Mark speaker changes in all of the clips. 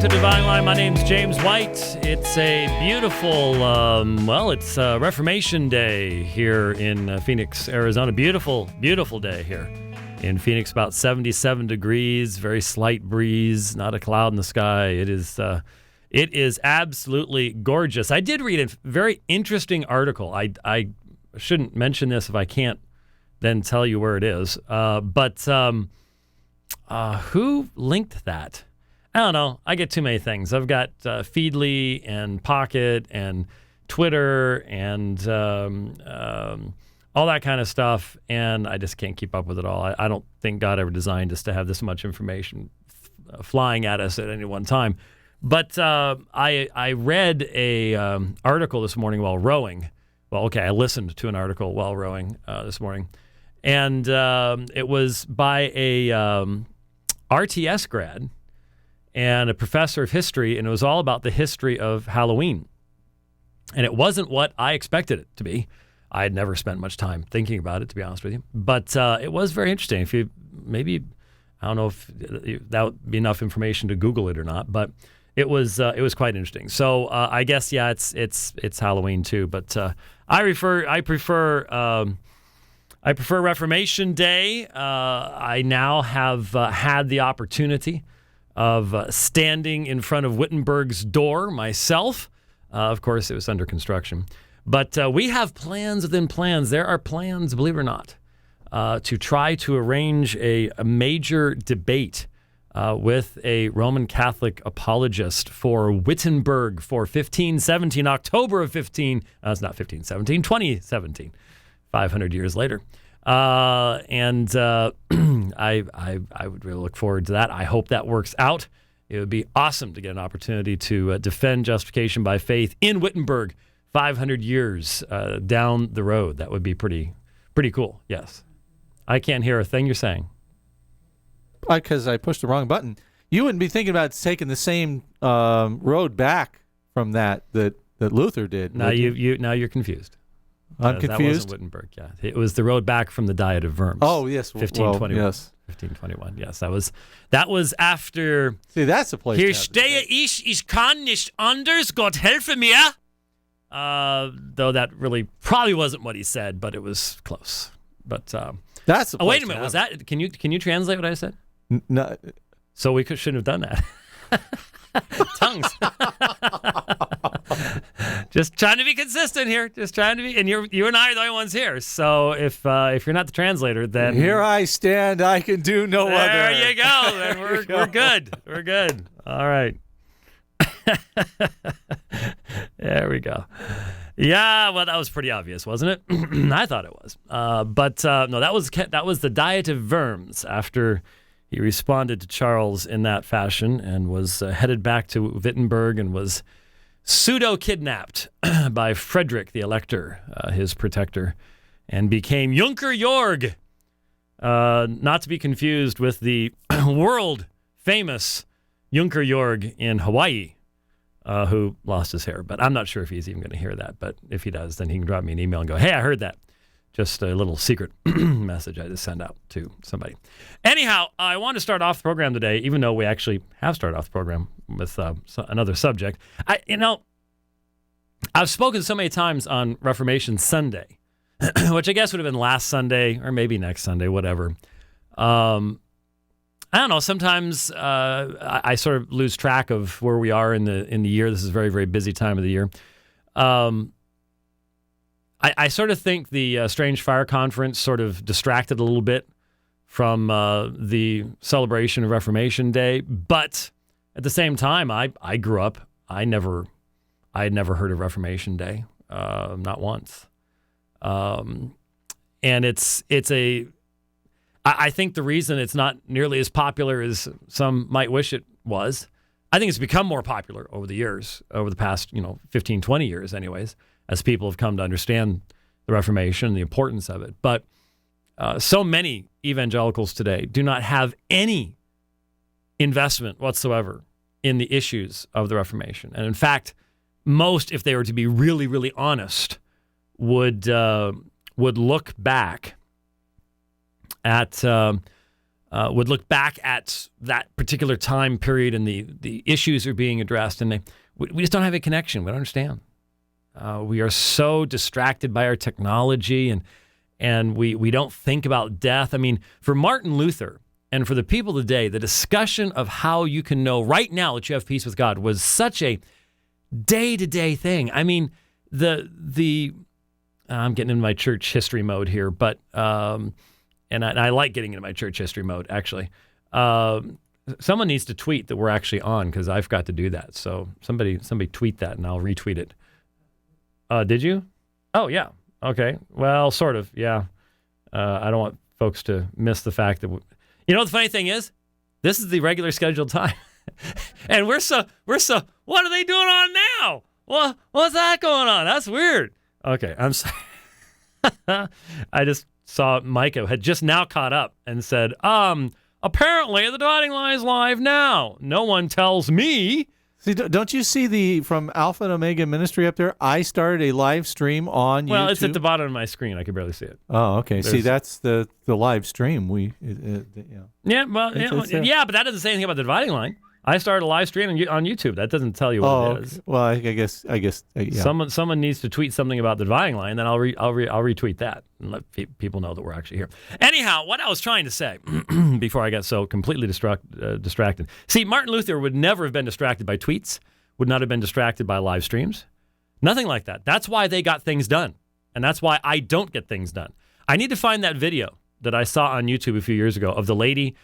Speaker 1: to Divine Line. My name's James White. It's a beautiful, it's Reformation Day here in Phoenix, Arizona. Beautiful, beautiful day here in Phoenix. About 77 degrees, very slight breeze, not a cloud in the sky. It is absolutely gorgeous. I did read a very interesting article. I shouldn't mention this if I can't then tell you where it is. But who linked that? I don't know. I get too many things. I've got Feedly and Pocket and Twitter and all that kind of stuff, and I just can't keep up with it all. I don't think God ever designed us to have this much information flying at us at any one time. But I read a article this morning while rowing. Well, okay, I listened to an article while rowing this morning, and it was by a RTS grad and a professor of history, and it was all about the history of Halloween. And it wasn't what I expected it to be. I had never spent much time thinking about it, to be honest with you. But it was very interesting. If you maybe, I don't know if that would be enough information to Google it or not, but it was quite interesting. So I guess it's Halloween too. But I prefer Reformation Day. I now have had the opportunity of standing in front of Wittenberg's door myself. Of course, it was under construction. But we have plans within plans. There are plans, believe it or not, to try to arrange a major debate with a Roman Catholic apologist for Wittenberg for 1517, October of 2017, 500 years later. I would really look forward to that. I hope that works out. It would be awesome to get an opportunity to defend justification by faith in Wittenberg 500 years down the road. That would be pretty cool. Yes. I can't hear a thing you're saying.
Speaker 2: Because I pushed the wrong button. You wouldn't be thinking about taking the same road back from that Luther did.
Speaker 1: Now you're confused.
Speaker 2: I'm confused.
Speaker 1: That wasn't Wittenberg. Yeah, it was the road back from the Diet of Worms.
Speaker 2: Oh yes,
Speaker 1: 1521.
Speaker 2: Well, yes,
Speaker 1: 1521. Yes, that was after.
Speaker 2: See, that's a place.
Speaker 1: Hier stehe ich kann nicht anders, Gott helfe mir. Though that really probably wasn't what he said, but it was close. But
Speaker 2: that's.
Speaker 1: Oh, wait a minute. Was that? Can you translate what I said?
Speaker 2: No.
Speaker 1: So we shouldn't have done that. Tongues. Just trying to be consistent here. Just trying to be, and you and I are the only ones here. So if you're not the translator, then
Speaker 2: here I stand. I can do no other.
Speaker 1: There you go. Then we're good. We're good. All right. There we go. Yeah, well, that was pretty obvious, wasn't it? I thought it was. But no, that was the Diet of Worms after he responded to Charles in that fashion and was headed back to Wittenberg and was pseudo-kidnapped by Frederick the Elector, his protector, and became Junker Jorg, not to be confused with the world-famous Junker Jorg in Hawaii, who lost his hair. But I'm not sure if he's even going to hear that. But if he does, then he can drop me an email and go, hey, I heard that. Just a little secret message I just sent out to somebody. Anyhow, I want to start off the program today, even though we actually have started off the program with another subject. I've spoken so many times on Reformation Sunday, which I guess would have been last Sunday or maybe next Sunday, whatever. I don't know. Sometimes I sort of lose track of where we are in the year. This is a very, very busy time of the year. I sort of think the Strange Fire Conference sort of distracted a little bit from the celebration of Reformation Day. But at the same time, I grew up. I had never heard of Reformation Day, not once. And I think the reason it's not nearly as popular as some might wish it was, I think it's become more popular over the years, over the past 15, 20 years anyways, as people have come to understand the Reformation and the importance of it. But so many evangelicals today do not have any investment whatsoever in the issues of the Reformation. And in fact, most, if they were to be really, really honest, would look back at would look back at that particular time period and the issues are being addressed, and we just don't have a connection. We don't understand. We are so distracted by our technology, and we don't think about death. I mean, for Martin Luther and for the people today, the discussion of how you can know right now that you have peace with God was such a day-to-day thing. I mean, I'm getting into my church history mode here, but and I like getting into my church history mode, actually. Someone needs to tweet that we're actually on, because I forgot to do that. So somebody tweet that, and I'll retweet it. Did you? Oh, yeah. Okay. Well, sort of, yeah. I don't want folks to miss the fact that... You know, the funny thing is, this is the regular scheduled time. And we're so... What are they doing on now? Well, what's that going on? That's weird. Okay, I'm sorry. I just saw Micah had just now caught up and said, apparently the Dividing Line is live now. No one tells me.
Speaker 2: See, don't you see from Alpha and Omega Ministry up there? I started a live stream on YouTube.
Speaker 1: Well, it's at the bottom of my screen. I can barely see it.
Speaker 2: Oh, okay. See, that's the live stream.
Speaker 1: Yeah, well, yeah, but that doesn't say anything about the Dividing Line. I started a live stream on YouTube. That doesn't tell you what it is.
Speaker 2: Okay. Well, I guess. Yeah.
Speaker 1: Someone needs to tweet something about the Dividing Line, then I'll retweet that and let people know that we're actually here. Anyhow, what I was trying to say before I got so completely distracted. See, Martin Luther would never have been distracted by tweets, would not have been distracted by live streams, nothing like that. That's why they got things done, and that's why I don't get things done. I need to find that video that I saw on YouTube a few years ago of the lady.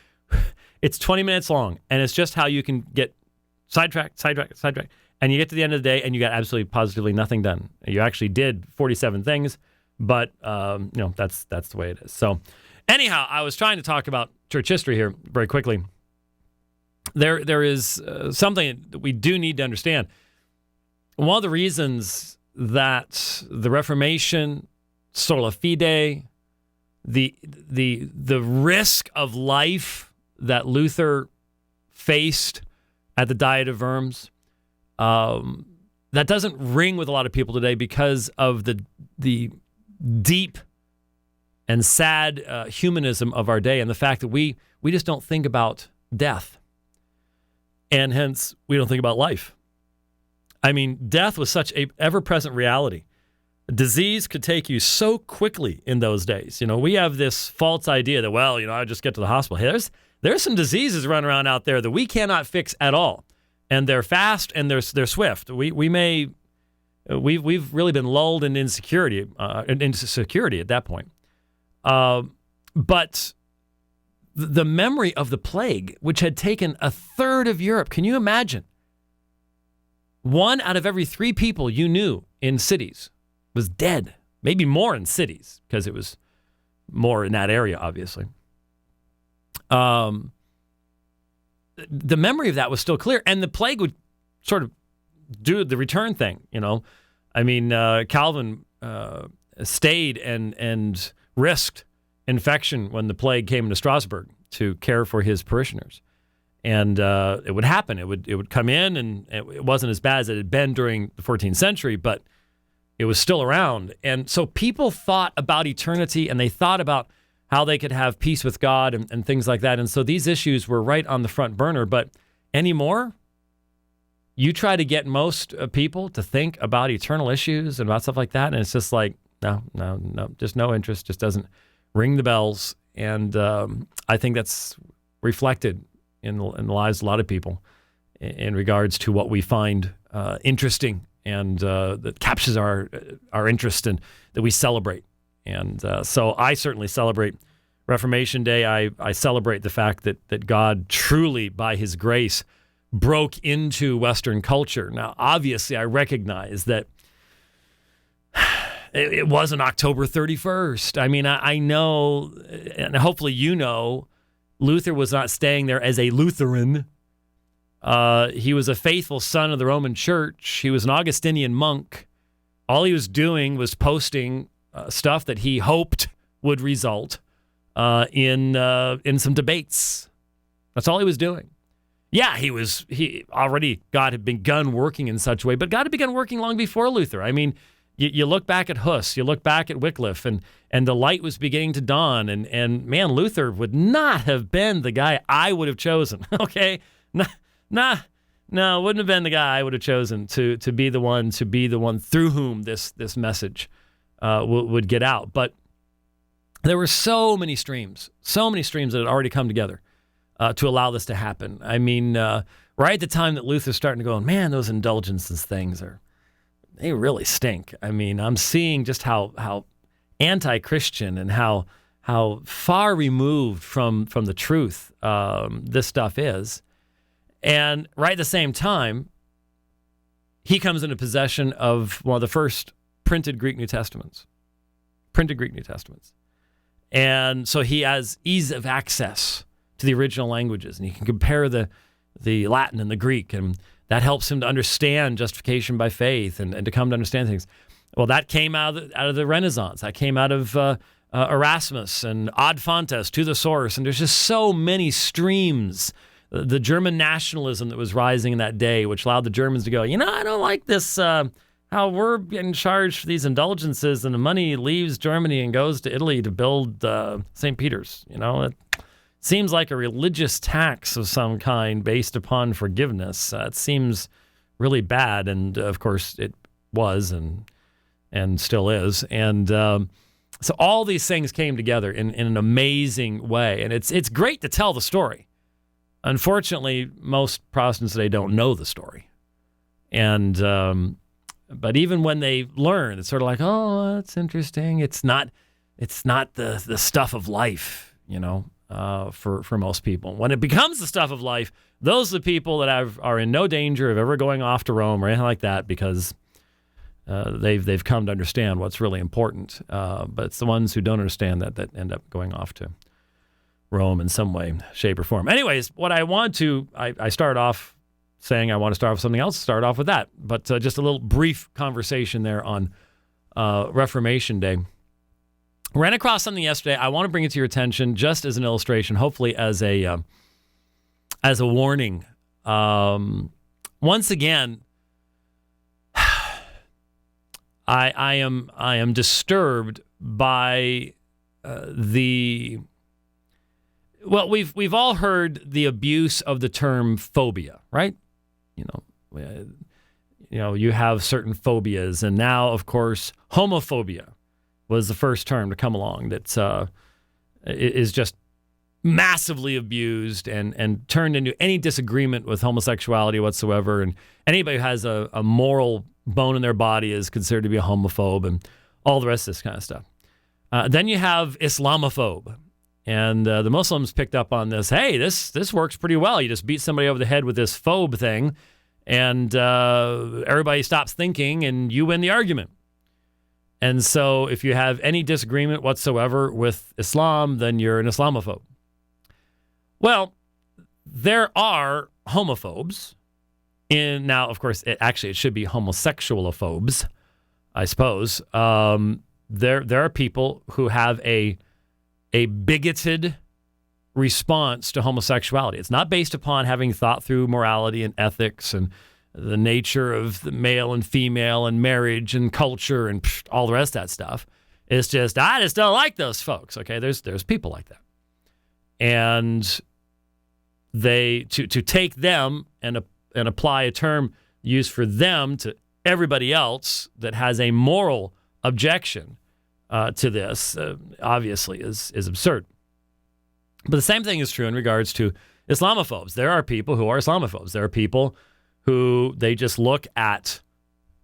Speaker 1: It's 20 minutes long, and it's just how you can get sidetracked, and you get to the end of the day, and you got absolutely positively nothing done. You actually did 47 things, but that's the way it is. So, anyhow, I was trying to talk about church history here very quickly. There is something that we do need to understand. One of the reasons that the Reformation, sola fide, the risk of life that Luther faced at the Diet of Worms, that doesn't ring with a lot of people today because of the deep and sad humanism of our day, and the fact that we just don't think about death, and hence we don't think about life. I mean, death was such a ever-present reality. Disease could take you so quickly in those days. You know, we have this false idea that, well, I just get to the hospital. Hey, there's some diseases running around out there that we cannot fix at all, and they're fast and they're swift. We've really been lulled into security at that point. But the memory of the plague, which had taken a third of Europe, can you imagine? 1 out of every 3 people you knew in cities was dead. Maybe more in cities, because it was more in that area, obviously. The memory of that was still clear, and the plague would sort of do the return thing, I mean, Calvin stayed and risked infection when the plague came to Strasbourg to care for his parishioners, and it would happen. It would come in, and it wasn't as bad as it had been during the 14th century, but it was still around, and so people thought about eternity, and they thought about how they could have peace with God and things like that. And so these issues were right on the front burner. But anymore, you try to get most people to think about eternal issues and about stuff like that, and it's just like, no, just no interest, just doesn't ring the bells. And I think that's reflected in the lives of a lot of people in regards to what we find interesting and that captures our interest and that we celebrate. And so I certainly celebrate Reformation Day. I celebrate the fact that God truly, by his grace, broke into Western culture. Now, obviously, I recognize that it wasn't October 31st. I mean, I know, and hopefully you know, Luther was not staying there as a Lutheran. He was a faithful son of the Roman Church. He was an Augustinian monk. All he was doing was posting stuff that he hoped would result in some debates. That's all he was doing. Yeah, God had begun working in such a way, but God had begun working long before Luther. I mean, You look back at Hus, you look back at Wycliffe, and the light was beginning to dawn. And man, Luther would not have been the guy I would have chosen. Okay, no, wouldn't have been the guy I would have chosen to be the one through whom this message would get out. But there were so many streams that had already come together to allow this to happen. I mean, right at the time that Luther's starting to go, man, those indulgences things they really stink. I mean, I'm seeing just how anti-Christian and how far removed from the truth this stuff is. And right at the same time, he comes into possession of one of the first printed Greek New Testaments. And so he has ease of access to the original languages, and he can compare the Latin and the Greek, and that helps him to understand justification by faith and to come to understand things. Well, that came out of the Renaissance. That came out of Erasmus and Ad Fontes, to the source. And there's just so many streams. The German nationalism that was rising in that day, which allowed the Germans to go, I don't like this, how we're getting charged for these indulgences, and the money leaves Germany and goes to Italy to build St. Peter's. It seems like a religious tax of some kind based upon forgiveness. It seems really bad, and of course it was and still is. And so all these things came together in an amazing way, and it's great to tell the story. Unfortunately, most Protestants today don't know the story, and but even when they learn, it's sort of like, oh, that's interesting. It's not the stuff of life, for most people. When it becomes the stuff of life, those are the people that are in no danger of ever going off to Rome or anything like that, because they've come to understand what's really important. But it's the ones who don't understand that end up going off to Rome in some way, shape, or form. Anyways, what I want to, I started off saying I want to start off with something else, start off with that. But just a little brief conversation there on Reformation Day. Ran across something yesterday. I want to bring it to your attention just as an illustration, hopefully as a warning. Once again, I am disturbed by we've all heard the abuse of the term phobia, right? You have certain phobias, and now, of course, homophobia was the first term to come along that is just massively abused and turned into any disagreement with homosexuality whatsoever. And anybody who has a moral bone in their body is considered to be a homophobe, and all the rest of this kind of stuff. Then you have Islamophobe. And the Muslims picked up on this. Hey, this works pretty well. You just beat somebody over the head with this phobe thing, and everybody stops thinking, and you win the argument. And so if you have any disagreement whatsoever with Islam, then you're an Islamophobe. Well, there are homophobes. Now, of course, it should be homosexualophobes, I suppose. There are people who have a bigoted response to homosexuality. It's not based upon having thought through morality and ethics and the nature of the male and female and marriage and culture and all the rest of that stuff. It's just, I just don't like those folks. Okay, there's people like that. And they to take them and apply a term used for them to everybody else that has a moral objection to this, obviously, is absurd. But the same thing is true in regards to Islamophobes. There are people who are Islamophobes. There are people who they just look at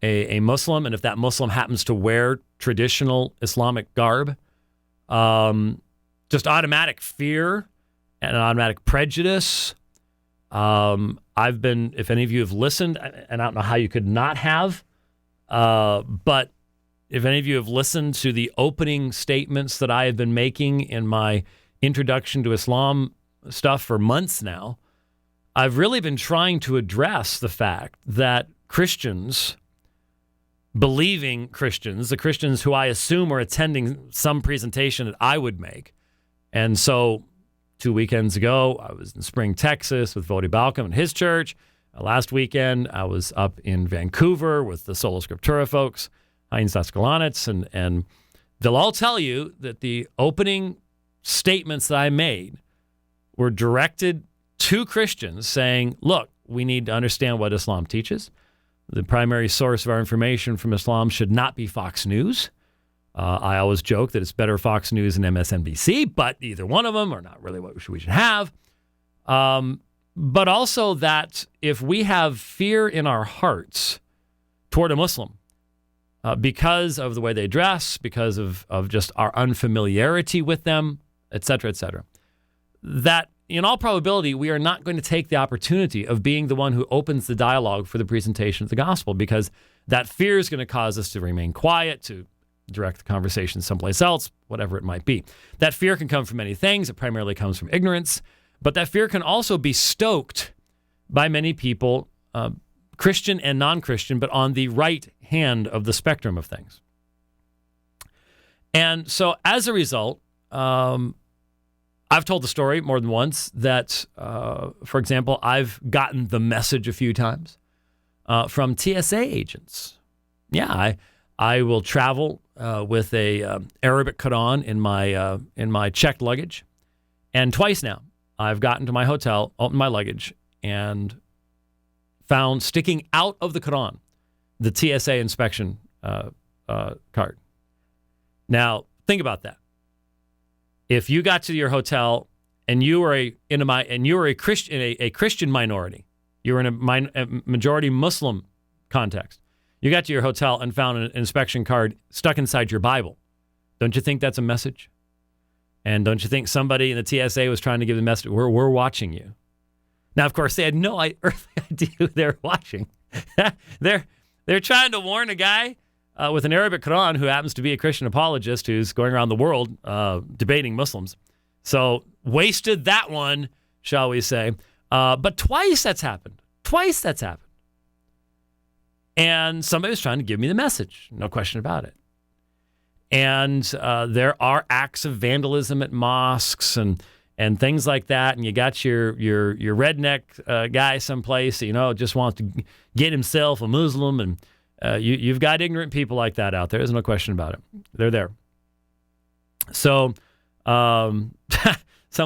Speaker 1: a Muslim, and if that Muslim happens to wear traditional Islamic garb, just automatic fear and an automatic prejudice. If any of you have listened, and I don't know how you could not have, but if any of you have listened to the opening statements that I have been making in my introduction to Islam stuff for months now, I've really been trying to address the fact that Christians, believing Christians, the Christians who I assume are attending some presentation that I would make. And so 2 weekends ago, I was in Spring, Texas with Vodi Balcom and his church. Last weekend, I was up in Vancouver with the Sola Scriptura folks. Heinz Ascalonitz, and they'll all tell you that the opening statements that I made were directed to Christians saying, look, we need to understand what Islam teaches. The primary source of our information from Islam should not be Fox News. I always joke that it's better Fox News than MSNBC, but either one of them are not really what we should have. But also that if we have fear in our hearts toward a Muslim because of the way they dress, because of just our unfamiliarity with them, et cetera, that in all probability, we are not going to take the opportunity of being the one who opens the dialogue for the presentation of the gospel, because that fear is going to cause us to remain quiet, to direct the conversation someplace else, whatever it might be. That fear can come from many things. It primarily comes from ignorance, but that fear can also be stoked by many people, Christian and non-Christian, but on the right hand of the spectrum of things. And so as a result, I've told the story more than once that, for example, I've gotten the message a few times from TSA agents. Yeah, I will travel with a Arabic Quran in my checked luggage, and twice now I've gotten to my hotel, opened my luggage, and found sticking out of the Quran the TSA inspection card. Now think about that. If you got to your hotel and you were a Christian minority, you were in a majority Muslim context, you got to your hotel and found an inspection card stuck inside your Bible, don't you think that's a message? And don't you think somebody in the TSA was trying to give the message, we're watching you? Now, of course, they had no earthly idea who they were watching. They're trying to warn a guy with an Arabic Quran who happens to be a Christian apologist who's going around the world debating Muslims. So wasted that one, shall we say. But twice that's happened. And somebody was trying to give me the message. No question about it. And there are acts of vandalism at mosques and things like that. And you got your redneck guy someplace, just wants to get himself a Muslim. And you've got ignorant people like that out there. There's no question about it. They're there. So someone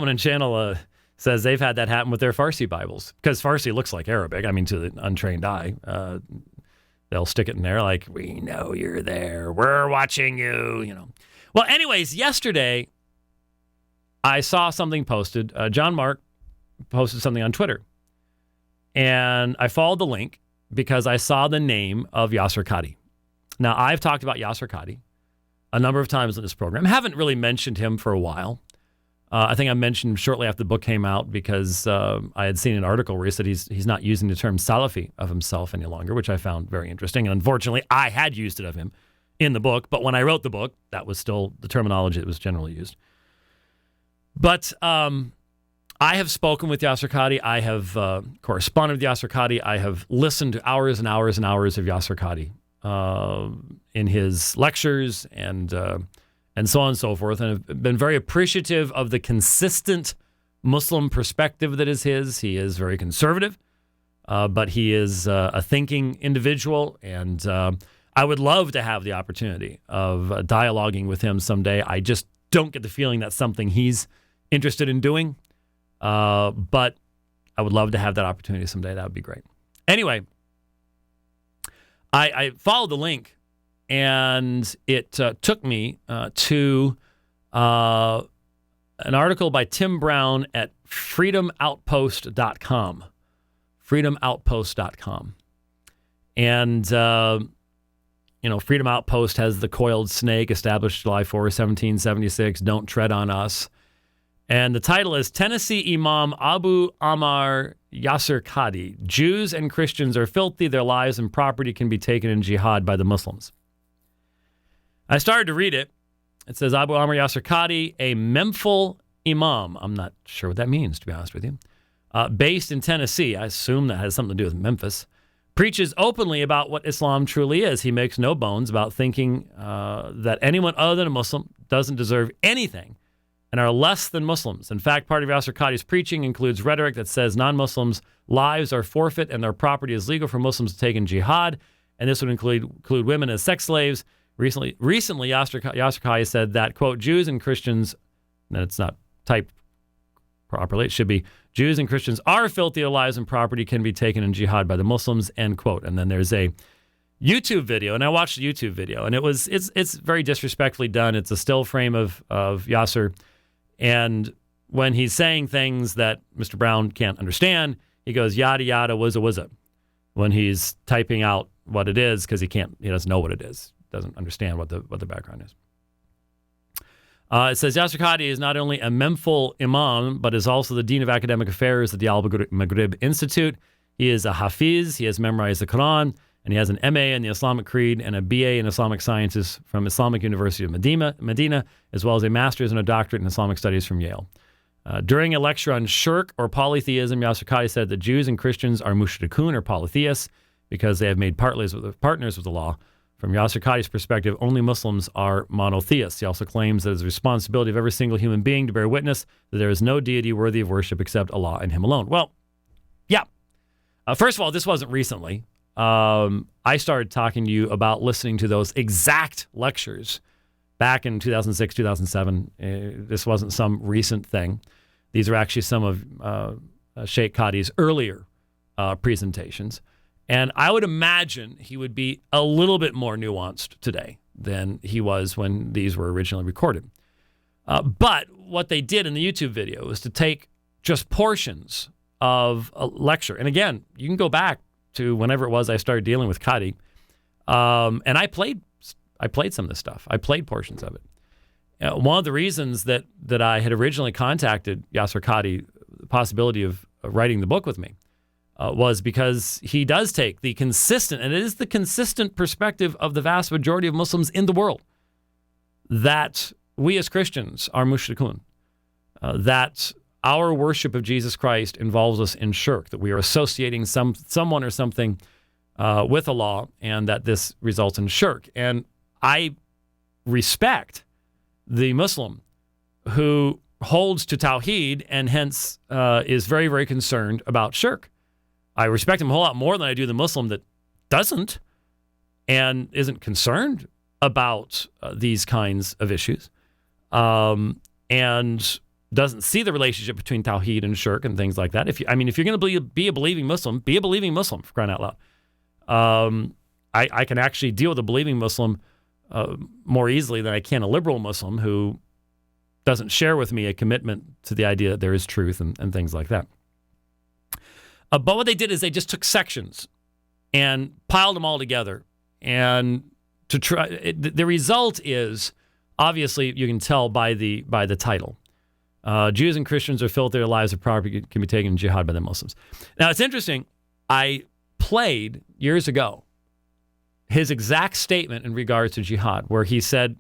Speaker 1: in channel says they've had that happen with their Farsi Bibles, because Farsi looks like Arabic. I mean, to the untrained eye. They'll stick it in there like, we know you're there. We're watching you, Well, anyways, yesterday I saw something posted. John Mark posted something on Twitter. And I followed the link because I saw the name of Yasser Qadhi. Now, I've talked about Yasser Qadhi a number of times in this program. I haven't really mentioned him for a while. I think I mentioned him shortly after the book came out because I had seen an article where he said he's not using the term Salafi of himself any longer, which I found very interesting. And unfortunately, I had used it of him in the book. But when I wrote the book, that was still the terminology that was generally used. But I have spoken with Yasser Qadhi. I have corresponded with Yasser Qadhi. I have listened to hours and hours and hours of Yasser Qadhi in his lectures and so on and so forth, and have been very appreciative of the consistent Muslim perspective that is his. He is very conservative, but he is a thinking individual, and I would love to have the opportunity of dialoguing with him someday. I just don't get the feeling that's something he's interested in doing, but I would love to have that opportunity someday. That would be great. Anyway, I followed the link, and it took me to an article by Tim Brown at freedomoutpost.com. Freedomoutpost.com. And, Freedom Outpost has the coiled snake established July 4, 1776, Don't Tread on Us. And the title is Tennessee Imam Abu Ammar Yasser Qadhi. Jews and Christians are filthy. Their lives and property can be taken in jihad by the Muslims. I started to read it. It says Abu Ammar Yasser Qadhi, a Memphil Imam. I'm not sure what that means, to be honest with you. Based in Tennessee. I assume that has something to do with Memphis. Preaches openly about what Islam truly is. He makes no bones about thinking that anyone other than a Muslim doesn't deserve anything and are less than Muslims. In fact, part of Yasser Qadhi's preaching includes rhetoric that says non-Muslims' lives are forfeit and their property is legal for Muslims to take in jihad, and this would include women as sex slaves. Recently, Yasser Kai said that, quote, Jews and Christians, and it's not typed properly, it should be, Jews and Christians are filthy, their lives and property can be taken in jihad by the Muslims, end quote. And then there's a YouTube video, and I watched the YouTube video, and it's very disrespectfully done. It's a still frame of Yasser, and when he's saying things that Mr. Brown can't understand, he goes yada yada wizza wizza when he's typing out what it is, because he doesn't know what it is, doesn't understand what the background is. It says Yasser Qadi is not only a Memphil Imam, but is also the Dean of Academic Affairs at the Al-Maghrib Institute. He is a Hafiz. He has memorized the Quran, and he has an MA in the Islamic Creed and a BA in Islamic Sciences from Islamic University of Medina, as well as a master's and a doctorate in Islamic Studies from Yale. During a lecture on shirk or polytheism, Yasser Qadi said that Jews and Christians are mushrikun or polytheists because they have made partners with the law. From Yasser Qadi's perspective, only Muslims are monotheists. He also claims that it is the responsibility of every single human being to bear witness that there is no deity worthy of worship except Allah and Him alone. Well, yeah. First of all, this wasn't recently. I started talking to you about listening to those exact lectures back in 2006, 2007. This wasn't some recent thing. These are actually some of Sheikh Qadi's earlier presentations. And I would imagine he would be a little bit more nuanced today than he was when these were originally recorded. But what they did in the YouTube video was to take just portions of a lecture. And again, you can go back to whenever it was I started dealing with Qadi. And I played some of this stuff. I played portions of it. One of the reasons that I had originally contacted Yasser Qadi, the possibility of writing the book with me, was because he does take the consistent, and it is the consistent perspective of the vast majority of Muslims in the world, that we as Christians are mushrikun, that our worship of Jesus Christ involves us in shirk, that we are associating someone or something with Allah, and that this results in shirk. And I respect the Muslim who holds to Tawheed and hence is very, very concerned about shirk. I respect him a whole lot more than I do the Muslim that doesn't and isn't concerned about these kinds of issues and doesn't see the relationship between Tawheed and shirk and things like that. If you're going to be a believing Muslim, be a believing Muslim, for crying out loud. I can actually deal with a believing Muslim more easily than I can a liberal Muslim who doesn't share with me a commitment to the idea that there is truth and things like that. But what they did is they just took sections and piled them all together. And the result is, obviously, you can tell by the title. Jews and Christians are filthy, their lives of property can be taken in jihad by the Muslims. Now, it's interesting. I played years ago his exact statement in regards to jihad, where he said,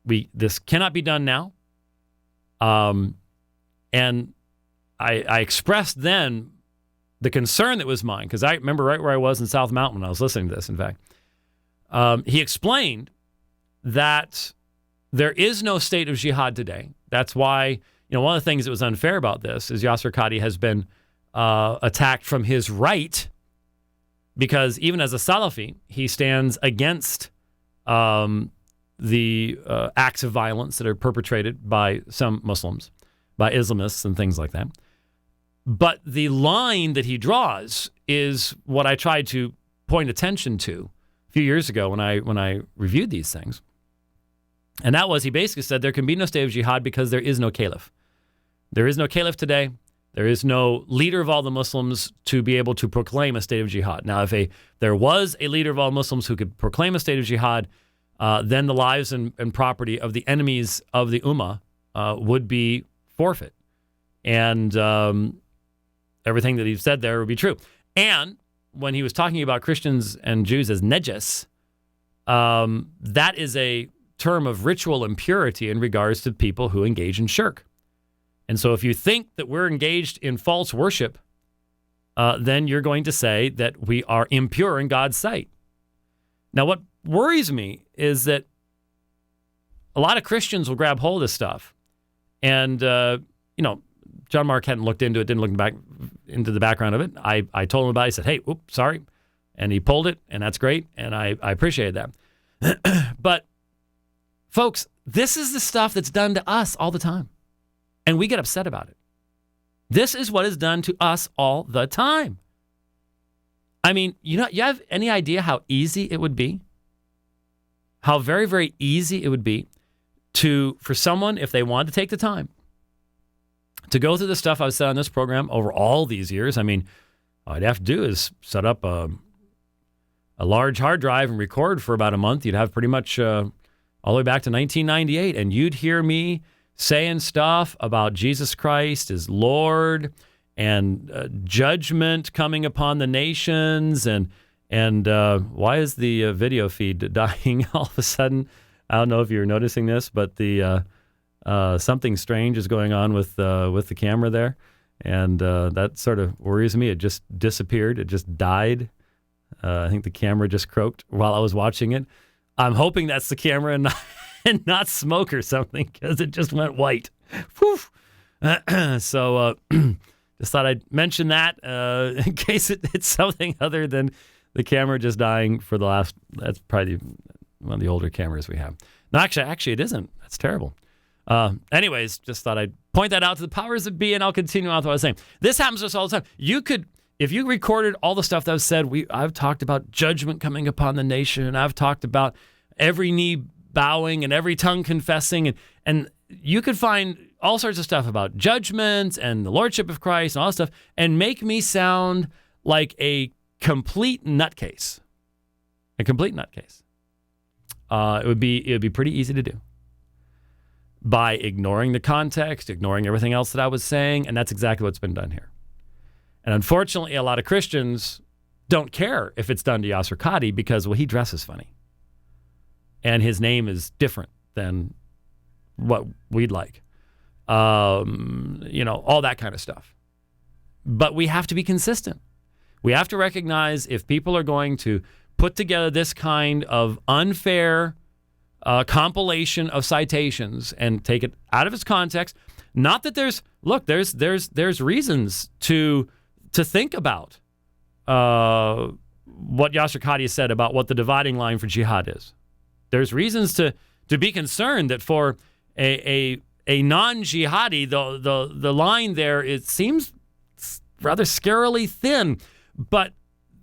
Speaker 1: this cannot be done now. And I expressed then the concern that was mine, because I remember right where I was in South Mountain when I was listening to this, in fact. He explained that there is no state of jihad today. That's why, one of the things that was unfair about this is Yasser Qadi has been attacked from his right, because even as a Salafi, he stands against the acts of violence that are perpetrated by some Muslims, by Islamists and things like that. But the line that he draws is what I tried to point attention to a few years ago when I reviewed these things. And that was, he basically said there can be no state of jihad because there is no caliph. There is no caliph today. There is no leader of all the Muslims to be able to proclaim a state of jihad. Now, if there was a leader of all Muslims who could proclaim a state of jihad, then the lives and property of the enemies of the Ummah would be forfeit. And everything that he said there would be true. And when he was talking about Christians and Jews as nejas, that is a term of ritual impurity in regards to people who engage in shirk. And so if you think that we're engaged in false worship, then you're going to say that we are impure in God's sight. Now, what worries me is that a lot of Christians will grab hold of this stuff. And, John Mark hadn't looked into it, didn't look back into the background of it. I told him about it. He said, hey, oops, sorry. And he pulled it, and that's great, and I appreciate that. But, folks, this is the stuff that's done to us all the time, and we get upset about it. This is what is done to us all the time. I mean, you have any idea how easy it would be? How very, very easy it would be for someone, if they wanted to take the time, to go through the stuff I've said on this program over all these years. I mean, all I'd have to do is set up a large hard drive and record for about a month. You'd have pretty much all the way back to 1998, and you'd hear me saying stuff about Jesus Christ as Lord and judgment coming upon the nations, and why is the video feed dying all of a sudden? I don't know if you're noticing this, but the something strange is going on with the camera there, and that sort of worries me. It just disappeared. It just died. I think the camera just croaked while I was watching it. I'm hoping that's the camera and not smoke or something, because it just went white. Whew. So just thought I'd mention that in case it's something other than the camera just dying for the last. That's probably one of the older cameras we have. No, actually, it isn't. That's terrible. Anyways, just thought I'd point that out to the powers that be, and I'll continue on with what I was saying. This happens to us all the time. You could. If you recorded all the stuff that was said, I've talked about judgment coming upon the nation, and I've talked about every knee bowing and every tongue confessing, and you could find all sorts of stuff about judgment and the lordship of Christ and all that stuff, and make me sound like a complete nutcase. A complete nutcase. It would be pretty easy to do by ignoring the context, ignoring everything else that I was saying, and that's exactly what's been done here. And unfortunately, a lot of Christians don't care if it's done to Yasser Qadhi because, well, he dresses funny. And his name is different than what we'd like. All that kind of stuff. But we have to be consistent. We have to recognize if people are going to put together this kind of unfair compilation of citations and take it out of its context, not that there's reasons to think about what Yasser Qadhi said about what the dividing line for jihad is. There's reasons to be concerned that for a non-jihadi, the line there, it seems rather scarily thin. But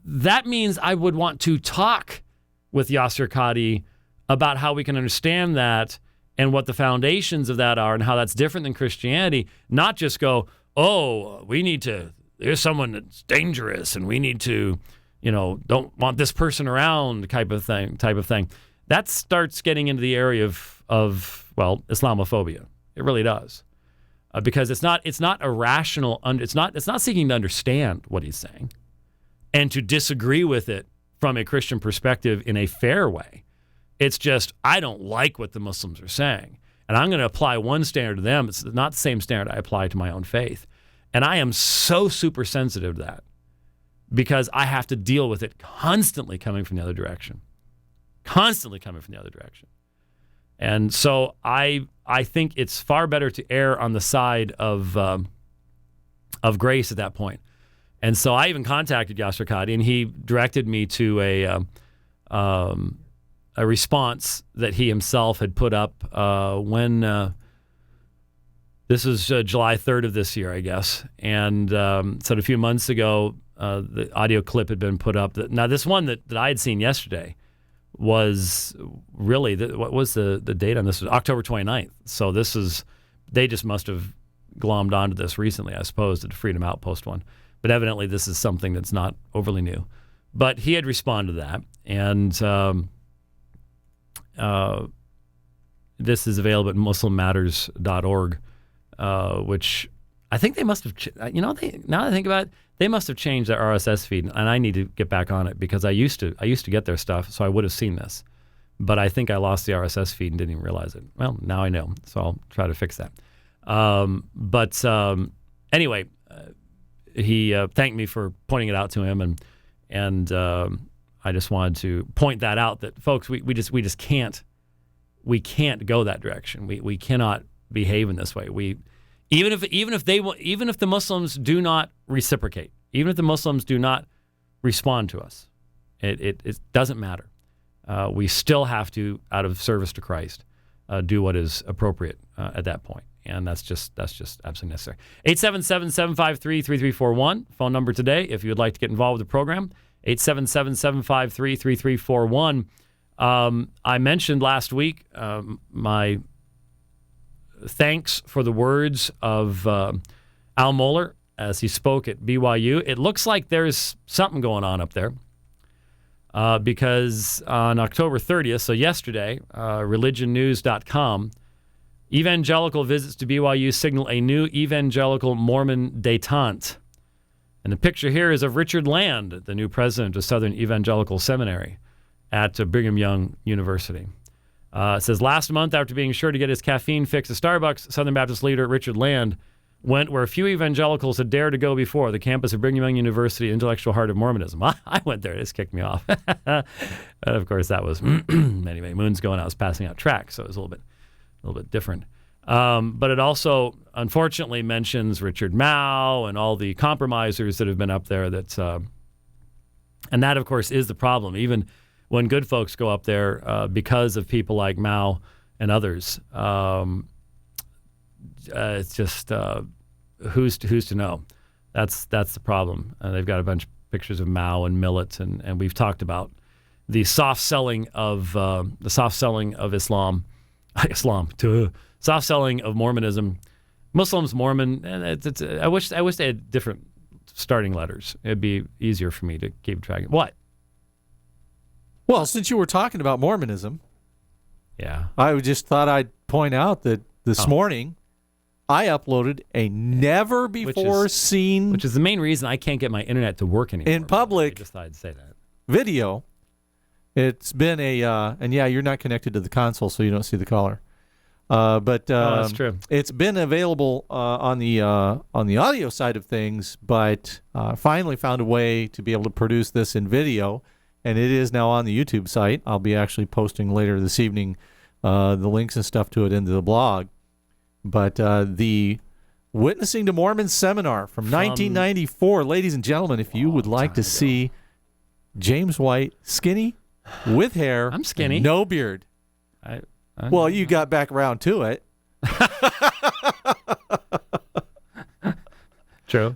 Speaker 1: that means I would want to talk with Yasser Qadhi about how we can understand that and what the foundations of that are and how that's different than Christianity, not just go, there's someone that's dangerous and we need to, don't want this person around type of thing. That starts getting into the area of Islamophobia. It really does. Because it's not irrational. It's not seeking to understand what he's saying and to disagree with it from a Christian perspective in a fair way. It's just, I don't like what the Muslims are saying, and I'm going to apply one standard to them. It's not the same standard I apply to my own faith. And I am so super sensitive to that because I have to deal with it constantly coming from the other direction. And so I think it's far better to err on the side of grace at that point. And so I even contacted Yasser Qadhi, and he directed me to a response that he himself had put up when this was July 3rd of this year, I guess. And so a few months ago, the audio clip had been put up. Now, this one that I had seen yesterday was really, what was the date on this? It was October 29th. So they just must have glommed onto this recently, I suppose, the Freedom Outpost one. But evidently this is something that's not overly new. But he had responded to that. And this is available at muslimmatters.org, which I think they must have, now that I think about it, they must have changed their RSS feed, and I need to get back on it because I used to get their stuff, so I would have seen this. But I think I lost the RSS feed and didn't even realize it. Well, now I know, so I'll try to fix that. Anyway, he thanked me for pointing it out to him, and I just wanted to point that out, that folks, we just can't go that direction. We cannot behave in this way. Even if the Muslims do not reciprocate, even if the Muslims do not respond to us, It doesn't matter. We still have to, out of service to Christ, do what is appropriate at that point. And that's just absolutely necessary. 877-753-3341, phone number today if you would like to get involved with the program. 877-753-3341. I mentioned last week my thanks for the words of Al Mohler as he spoke at BYU. It looks like there's something going on up there because on October 30th, so yesterday, religionnews.com, evangelical visits to BYU signal a new evangelical Mormon détente. And the picture here is of Richard Land, the new president of Southern Evangelical Seminary at Brigham Young University. It says, last month, after being sure to get his caffeine fix at Starbucks, Southern Baptist leader Richard Land went where few evangelicals had dared to go before, the campus of Brigham Young University, intellectual heart of Mormonism. I went there. It just kicked me off. And of course, that was many moons ago, and I was passing out tracts, so it was a little bit different. But it also, unfortunately, mentions Richard Mao and all the compromisers that have been up there. And that, of course, is the problem. Even when good folks go up there, because of people like Mao and others, it's just who's to know. That's the problem. They've got a bunch of pictures of Mao and Millet, and we've talked about the soft selling of Islam, soft selling of Mormonism, Muslims, Mormon. And I wish they had different starting letters. It'd be easier for me to keep track. What?
Speaker 2: Well, since you were talking about Mormonism,
Speaker 1: yeah,
Speaker 2: I just thought I'd point out that this morning I uploaded a never-before-seen...
Speaker 1: Which is the main reason I can't get my internet to work anymore.
Speaker 2: In public...
Speaker 1: I decided to say that.
Speaker 2: ...video. It's been a... and yeah, you're not connected to the console, so you don't see the caller. But
Speaker 1: that's true.
Speaker 2: It's been available on the audio side of things, but finally found a way to be able to produce this in video, and it is now on the YouTube site. I'll be actually posting later this evening the links and stuff to it into the blog. But the Witnessing to Mormons seminar from 1994, ladies and gentlemen, if you would like to see James White skinny with hair,
Speaker 1: I'm skinny,
Speaker 2: no beard. Well, you got back around to it.
Speaker 1: True.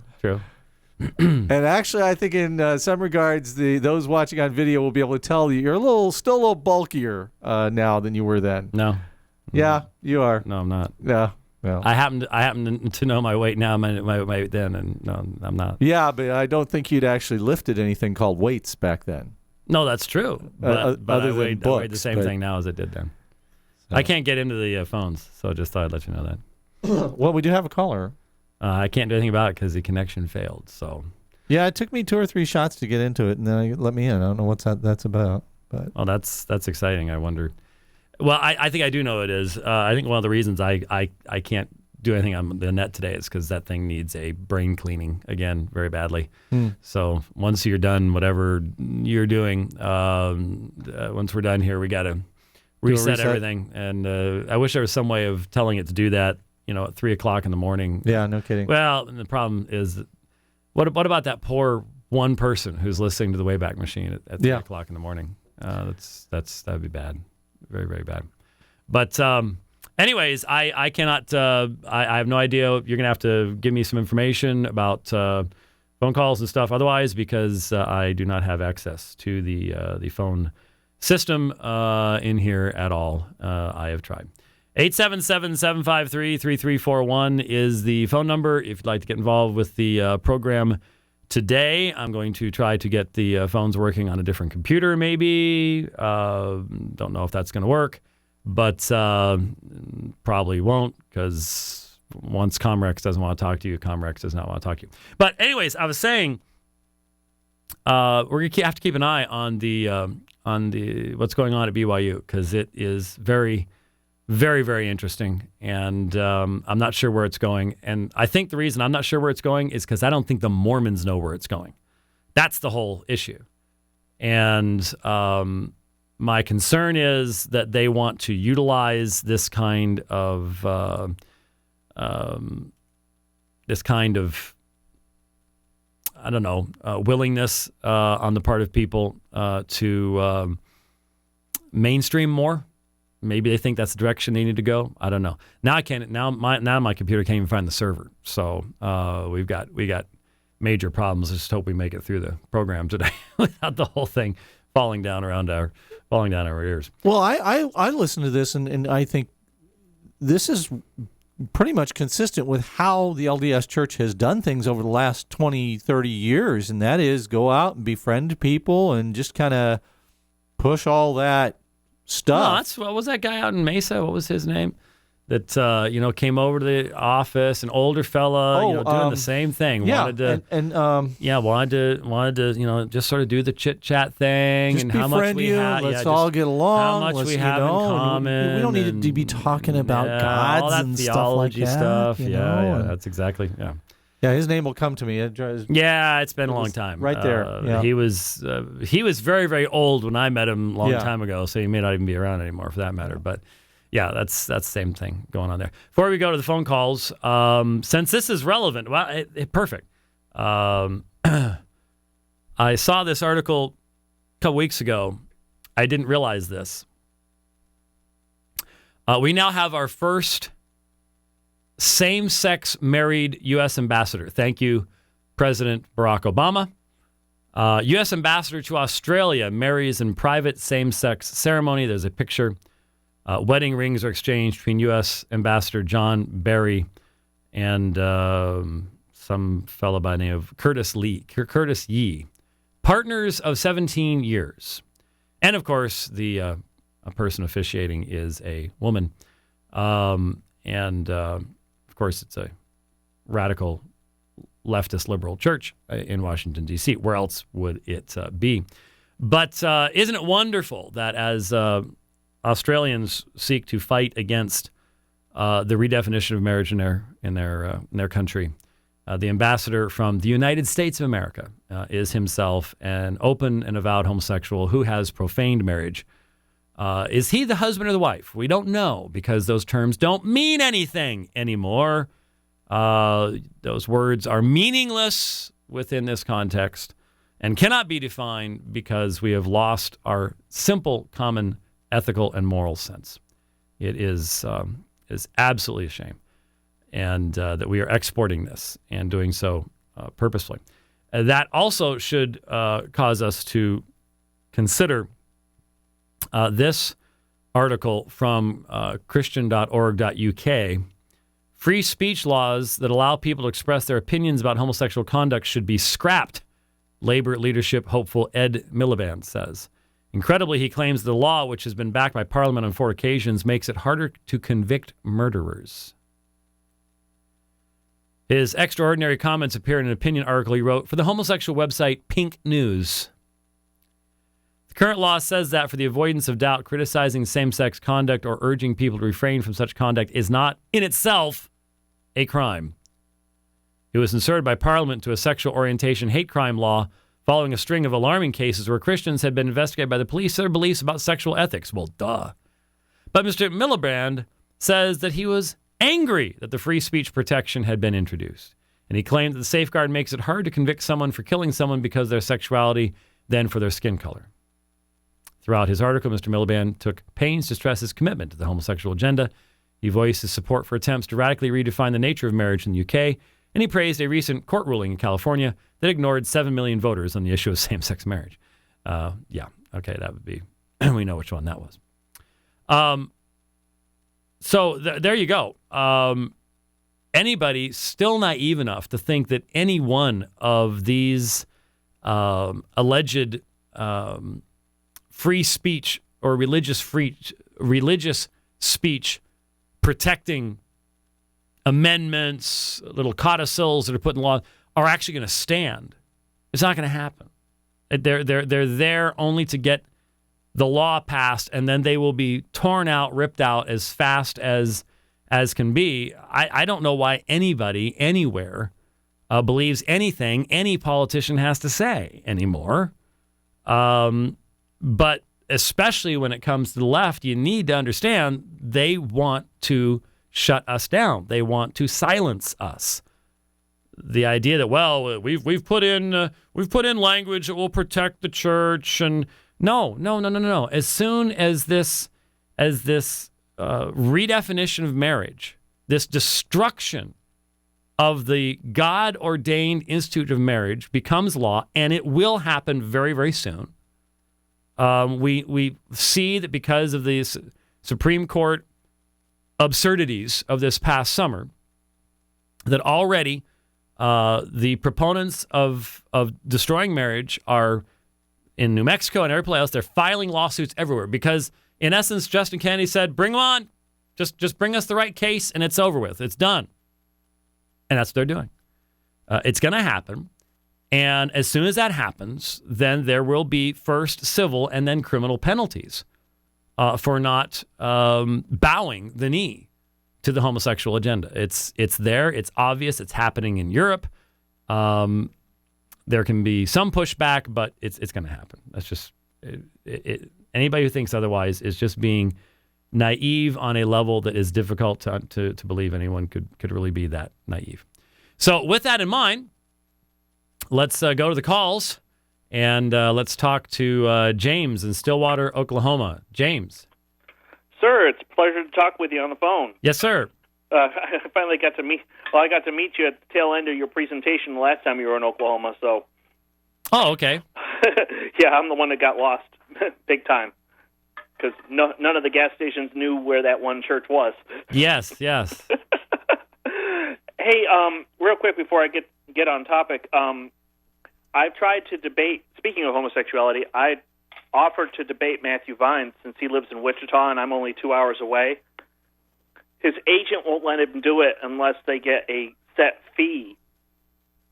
Speaker 2: And actually, I think in some regards, those watching on video will be able to tell you're still a little bulkier now than you were then.
Speaker 1: No.
Speaker 2: Yeah, you are.
Speaker 1: No, I'm not.
Speaker 2: Yeah. Well,
Speaker 1: I happen to know my weight now, my weight then, and no, I'm not.
Speaker 2: Yeah, but I don't think you'd actually lifted anything called weights back then.
Speaker 1: No, that's true. But I weighed the same thing now as I did then. So. I can't get into the phones, so I just thought I'd let you know that.
Speaker 2: Well, we do have a caller.
Speaker 1: I can't do anything about it because the connection failed. So.
Speaker 2: Yeah, it took me 2 or 3 shots to get into it, and then let me in. I don't know what that's about. But
Speaker 1: that's exciting. I wonder. Well, I think I do know it is. I think one of the reasons I can't do anything on the net today is because that thing needs a brain cleaning again very badly. So once you're done whatever you're doing, once we're done here, we got to reset everything. And I wish there was some way of telling it to do that, at 3 o'clock in the morning.
Speaker 2: Yeah, no kidding.
Speaker 1: Well, and the problem is, what about that poor one person who's listening to the Wayback Machine at 3 o'clock in the morning? That'd be bad. Very, very bad. But anyways, I cannot, I have no idea. You're going to have to give me some information about phone calls and stuff otherwise because I do not have access to the phone system in here at all. I have tried. 877-753-3341 is the phone number if you'd like to get involved with the program today. I'm going to try to get the phones working on a different computer maybe. Don't know if that's going to work, but probably won't because once Comrex doesn't want to talk to you, Comrex does not want to talk to you. But anyways, I was saying we're going to have to keep an eye on the what's going on at BYU because it is very, very, very interesting, and I'm not sure where it's going. And I think the reason I'm not sure where it's going is because I don't think the Mormons know where it's going. That's the whole issue. And my concern is that they want to utilize this kind of I don't know, willingness on the part of people to mainstream more. Maybe they think that's the direction they need to go. I don't know. Now I can't. Now my computer can't even find the server. So we got major problems. Just hope we make it through the program today without the whole thing falling down our ears.
Speaker 2: Well, I listen to this and I think this is pretty much consistent with how the LDS Church has done things over the last 20, 30 years, and that is go out and befriend people and just kind of push all that stuff.
Speaker 1: No, what was that guy out in Mesa? What was his name? That came over to the office, an older fella, doing the same thing.
Speaker 2: Yeah,
Speaker 1: wanted to just sort of do the chit chat thing,
Speaker 2: just
Speaker 1: and how much we have.
Speaker 2: Let's all get along.
Speaker 1: How much we have in common.
Speaker 2: We don't need to be talking about gods
Speaker 1: all that
Speaker 2: and
Speaker 1: theology
Speaker 2: stuff like that.
Speaker 1: Yeah, that's exactly. Yeah.
Speaker 2: Yeah, his name will come to me.
Speaker 1: It's been a long time.
Speaker 2: Right there. Yeah.
Speaker 1: He was very, very old when I met him a long time ago, so he may not even be around anymore for that matter. But yeah, that's the same thing going on there. Before we go to the phone calls, since this is relevant, perfect. I saw this article a couple weeks ago. I didn't realize this. We now have our first same-sex married U.S. ambassador. Thank you, President Barack Obama. U.S. ambassador to Australia marries in private same-sex ceremony. There's a picture. Wedding rings are exchanged between U.S. Ambassador John Barry and some fellow by the name of Curtis Yee. Partners of 17 years. And, of course, a person officiating is a woman. Of course, it's a radical leftist liberal church in Washington, D.C. Where else would it be? But isn't it wonderful that as Australians seek to fight against the redefinition of marriage in their country, the ambassador from the United States of America is himself an open and avowed homosexual who has profaned marriage. Is he the husband or the wife? We don't know because those terms don't mean anything anymore. Those words are meaningless within this context and cannot be defined because we have lost our simple common ethical and moral sense. It is absolutely a shame, and that we are exporting this and doing so purposefully. That also should cause us to consider this article from Christian.org.uk. Free speech laws that allow people to express their opinions about homosexual conduct should be scrapped, Labor leadership hopeful Ed Miliband says. Incredibly, he claims the law, which has been backed by Parliament on 4 occasions, makes it harder to convict murderers. His extraordinary comments appear in an opinion article he wrote for the homosexual website Pink News. The current law says that for the avoidance of doubt, criticizing same-sex conduct or urging people to refrain from such conduct is not, in itself, a crime. It was inserted by Parliament to a sexual orientation hate crime law following a string of alarming cases where Christians had been investigated by the police for their beliefs about sexual ethics. Well, duh. But Mr. Miliband says that he was angry that the free speech protection had been introduced. And he claimed that the safeguard makes it hard to convict someone for killing someone because of their sexuality than for their skin color. Throughout his article, Mr. Miliband took pains to stress his commitment to the homosexual agenda. He voiced his support for attempts to radically redefine the nature of marriage in the UK, and he praised a recent court ruling in California that ignored 7 million voters on the issue of same-sex marriage. That would be, we know which one that was. There you go. Anybody still naive enough to think that any one of these alleged free speech or religious speech protecting amendments, little codicils that are put in law, are actually going to stand. It's not going to happen. They're there only to get the law passed, and then they will be torn out, ripped out as fast as can be. I don't know why anybody anywhere believes anything any politician has to say anymore. But especially when it comes to the left, you need to understand they want to shut us down. They want to silence us. the idea that, well, we've put in language that will protect the church, and no. As soon as this redefinition of marriage, this destruction of the God-ordained institute of marriage becomes law, and it will happen very, very soon. We see that because of the Supreme Court absurdities of this past summer, that already the proponents of destroying marriage are in New Mexico and every place else. They're filing lawsuits everywhere because, in essence, Justin Kennedy said, "Bring them on, just bring us the right case, and it's over with. It's done." And that's what they're doing. It's going to happen. And as soon as that happens, then there will be first civil and then criminal penalties for not bowing the knee to the homosexual agenda. It's there. It's obvious. It's happening in Europe. There can be some pushback, but it's going to happen. That's just anybody who thinks otherwise is just being naive on a level that is difficult to believe anyone could really be that naive. So with that in mind, let's go to the calls, and let's talk to James in Stillwater, Oklahoma. James.
Speaker 3: Sir, it's a pleasure to talk with you on the phone.
Speaker 1: Yes, sir.
Speaker 3: I finally got to meet. Well, I got to meet you at the tail end of your presentation the last time you were in Oklahoma. So.
Speaker 1: Oh, okay.
Speaker 3: Yeah, I'm the one that got lost, big time, because none of the gas stations knew where that one church was.
Speaker 1: Yes.
Speaker 3: Hey, real quick before I get on topic, I've tried to debate. Speaking of homosexuality, I offered to debate Matthew Vines since he lives in Wichita and I'm only 2 hours away. His agent won't let him do it unless they get a set fee,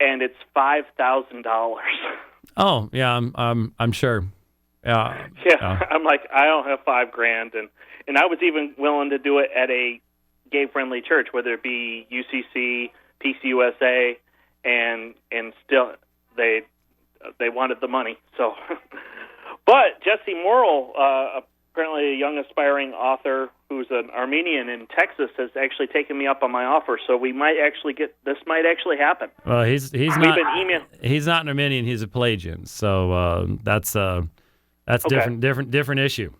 Speaker 3: and it's $5,000.
Speaker 1: Oh yeah, I'm sure.
Speaker 3: Yeah, I'm like, I don't have $5,000, and I was even willing to do it at a gay-friendly church, whether it be UCC, PCUSA, and still they wanted the money. So, but Jesse Morrill, apparently a young aspiring author who's an Armenian in Texas, has actually taken me up on my offer. So we might actually this might actually happen.
Speaker 1: Well, he's not an Armenian. He's a Pelagian. So that's okay. different issue.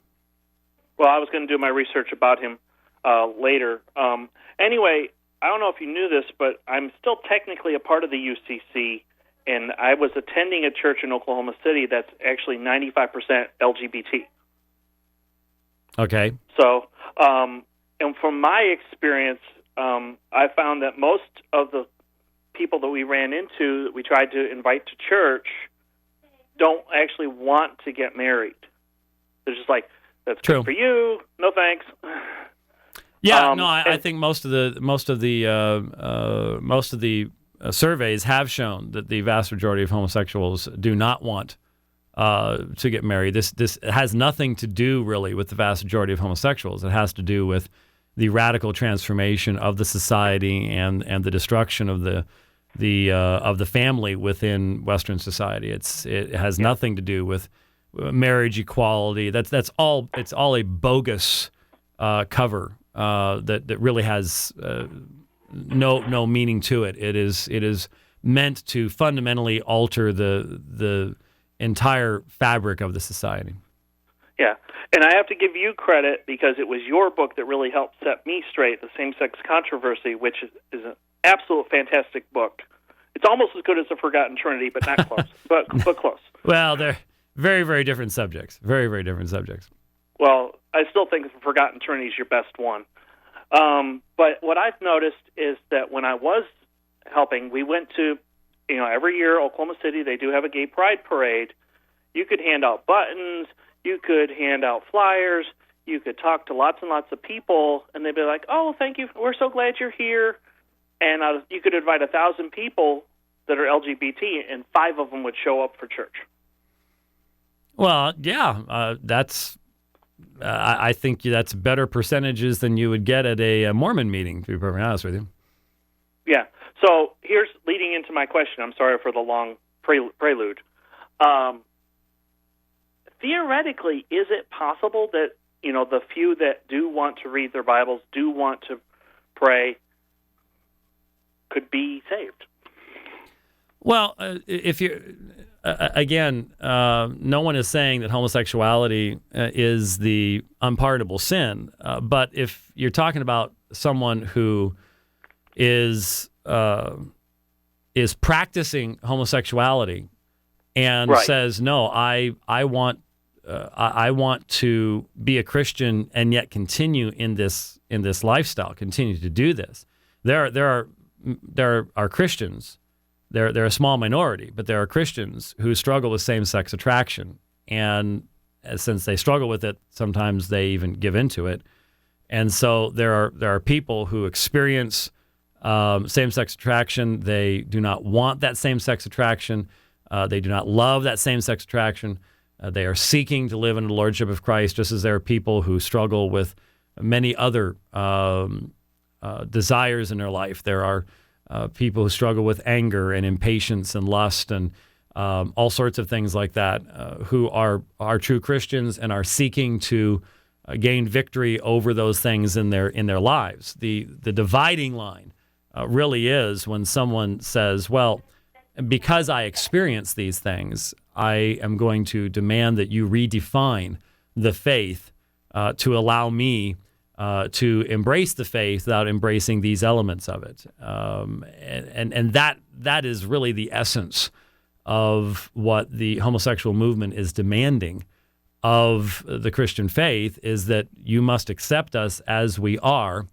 Speaker 3: Well, I was going to do my research about him later. Anyway, I don't know if you knew this, but I'm still technically a part of the UCC, and I was attending a church in Oklahoma City that's actually 95% LGBT.
Speaker 1: Okay.
Speaker 3: So, and from my experience, I found that most of the people that we ran into that we tried to invite to church don't actually want to get married. They're just like, "That's
Speaker 1: True.
Speaker 3: Good for you. No thanks."
Speaker 1: Yeah, I think most of the surveys have shown that the vast majority of homosexuals do not want to get married. This has nothing to do really with the vast majority of homosexuals. It has to do with the radical transformation of the society and the destruction of the family within Western society. It has nothing to do with marriage equality. That's all. It's all a bogus cover that really has no meaning to it. It is meant to fundamentally alter the entire fabric of the society.
Speaker 3: Yeah, and I have to give you credit because it was your book that really helped set me straight, The Same-Sex Controversy, which is an absolute fantastic book. It's almost as good as The Forgotten Trinity, but not close, but close.
Speaker 1: Well, they're very, very different subjects. Very, very different subjects.
Speaker 3: Well, I still think The Forgotten Trinity is your best one. But what I've noticed is that when I was helping, we went to, every year, Oklahoma City, they do have a gay pride parade. You could hand out buttons, you could hand out flyers, you could talk to lots and lots of people, and they'd be like, "Oh, thank you, we're so glad you're here." And you could invite 1,000 people that are LGBT, and 5 of them would show up for church.
Speaker 1: Well, yeah, that's. I think that's better percentages than you would get at a Mormon meeting, to be perfectly honest with you.
Speaker 3: Yeah. So here's leading into my question. I'm sorry for the long prelude. Theoretically, is it possible that, the few that do want to read their Bibles, do want to pray, could be saved?
Speaker 1: Well, if you again, no one is saying that homosexuality is the unpardonable sin. But if you're talking about someone who is practicing homosexuality and says, "No, I want to be a Christian and yet continue in this lifestyle, continue to do this," there are Christians. They're a small minority, but there are Christians who struggle with same-sex attraction, and since they struggle with it, sometimes they even give into it. And so there are people who experience same-sex attraction. They do not want that same-sex attraction. They do not love that same-sex attraction. They are seeking to live in the lordship of Christ, just as there are people who struggle with many other desires in their life. There are people who struggle with anger and impatience and lust and all sorts of things like that, who are true Christians and are seeking to gain victory over those things in their lives. The dividing line really is when someone says, "Well, because I experience these things, I am going to demand that you redefine the faith to allow me to embrace the faith without embracing these elements of it." And that is really the essence of what the homosexual movement is demanding of the Christian faith, is that you must accept us as we are,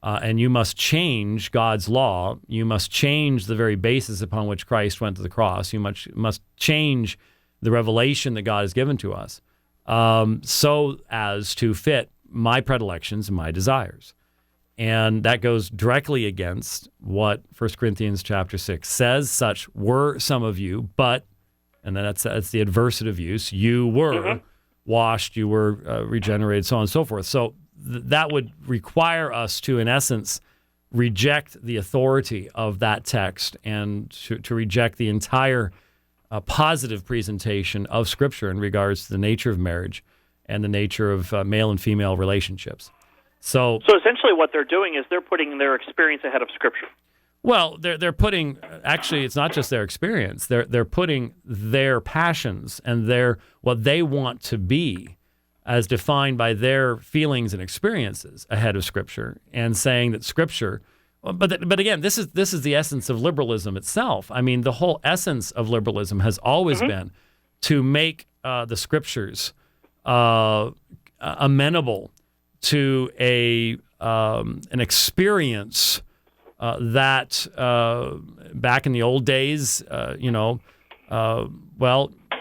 Speaker 1: and you must change God's law. You must change the very basis upon which Christ went to the cross. You must change the revelation that God has given to us, so as to fit my predilections and my desires. And that goes directly against what 1 Corinthians chapter 6 says. "Such were some of you, but," and then that's the adversative use, "you were washed, you were regenerated," so on and so forth. So that would require us to, in essence, reject the authority of that text and to reject the entire positive presentation of Scripture in regards to the nature of marriage and the nature of male and female relationships. So
Speaker 3: essentially what they're doing is they're putting their experience ahead of Scripture.
Speaker 1: Well, they're putting, actually, it's not just their experience. They're putting their passions and what they want to be as defined by their feelings and experiences ahead of Scripture, and saying that Scripture, but again, this is the essence of liberalism itself. I mean, the whole essence of liberalism has always been to make the Scriptures amenable to an experience that back in the old days,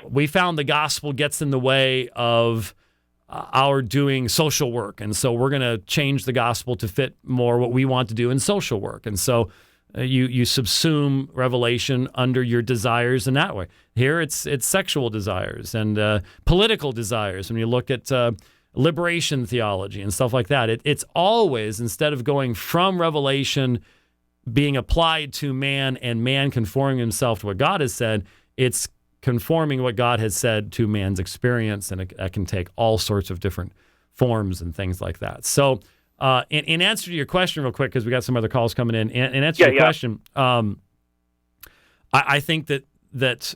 Speaker 1: we found the gospel gets in the way of our doing social work, and so we're going to change the gospel to fit more what we want to do in social work. And so you subsume revelation under your desires in that way. Here it's sexual desires and political desires. When you look at liberation theology and stuff like that, it's always, instead of going from revelation being applied to man and man conforming himself to what God has said, it's conforming what God has said to man's experience, and that can take all sorts of different forms and things like that. So in answer to your question real quick, because we got some other calls coming in answer to your question, I think that